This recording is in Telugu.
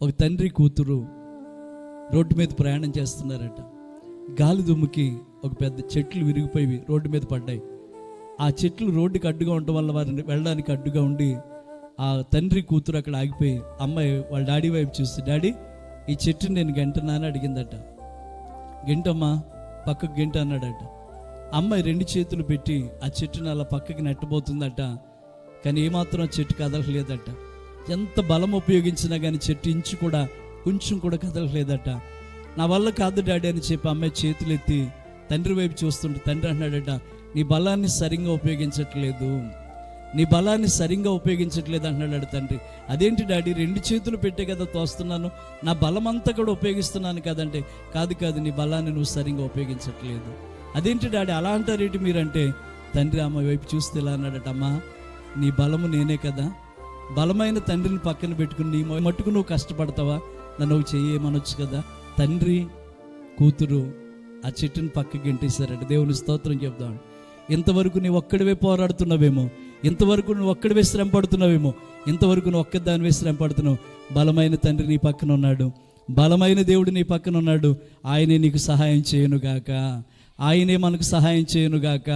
ఒక తండ్రి కూతురు రోడ్డు మీద ప్రయాణం చేస్తున్నారట. గాలి దుమ్ముకి ఒక పెద్ద చెట్లు విరిగిపోయి రోడ్డు మీద పడ్డాయి. ఆ చెట్లు రోడ్డుకి అడ్డుగా ఉండటం వల్ల వారిని వెళ్ళడానికి అడ్డుగా ఉండి ఆ తండ్రి కూతురు అక్కడ ఆగిపోయి అమ్మాయి వాళ్ళ డాడీ వైపు చూసి, డాడీ ఈ చెట్టుని నేను గెంటనా అని అడిగిందట. గెంటమ్మా, పక్కకు గెంట అన్నాడట. అమ్మాయి రెండు చేతులు పెట్టి ఆ చెట్టుని అలా పక్కకి నెట్టబోతుందట. కానీ ఏమాత్రం ఆ చెట్టు కదలలేదట. ఎంత బలం ఉపయోగించినా కానీ చెట్టు ఇంచు కూడా కొంచెం కూడా కదలలేదట. నా వల్ల కాదు డాడీ అని చెప్పి అమ్మాయి చేతులు ఎత్తి తండ్రి వైపు చూస్తుంటే తండ్రి అన్నాడట, నీ బలాన్ని సరిగ్గా ఉపయోగించట్లేదు, నీ బలాన్ని సరిగ్గా ఉపయోగించట్లేదు అంటున్నాడు తండ్రి. అదేంటి డాడీ, రెండు చేతులు పెట్టే కదా తోస్తున్నాను, నా బలం అంతా కూడా ఉపయోగిస్తున్నాను కదంటే, కాదు నీ బలాన్ని నువ్వు సరిగ్గా ఉపయోగించట్లేదు. అదేంటి డాడీ అలా అంటారేంటి మీరంటే, తండ్రి అమ్మాయి వైపు చూస్తే ఇలా అన్నాడట, అమ్మా నీ బలము నేనే కదా, బలమైన తండ్రిని పక్కన పెట్టుకుని నీ మట్టుకు నువ్వు కష్టపడతావా, నన్ను నువ్వు చేయమనొచ్చు కదా. తండ్రి కూతురు ఆ చెట్టుని పక్కకి గెంటేశారట. దేవుని స్తోత్రం చెప్దాం. ఇంతవరకు నువ్వు ఒక్కడివే పోరాడుతున్నావేమో, ఇంతవరకు నువ్వు ఒక్కడివే శ్రమ పడుతున్నావేమో, ఇంతవరకు నువ్వు ఒక్కదానివే శ్రమ పడుతున్నావు. బలమైన తండ్రి నీ పక్కన ఉన్నాడు, బలమైన దేవుడు నీ పక్కన ఉన్నాడు. ఆయనే నీకు సహాయం చేయనుగాక, ఆయనే మనకు సహాయం చేయనుగాక.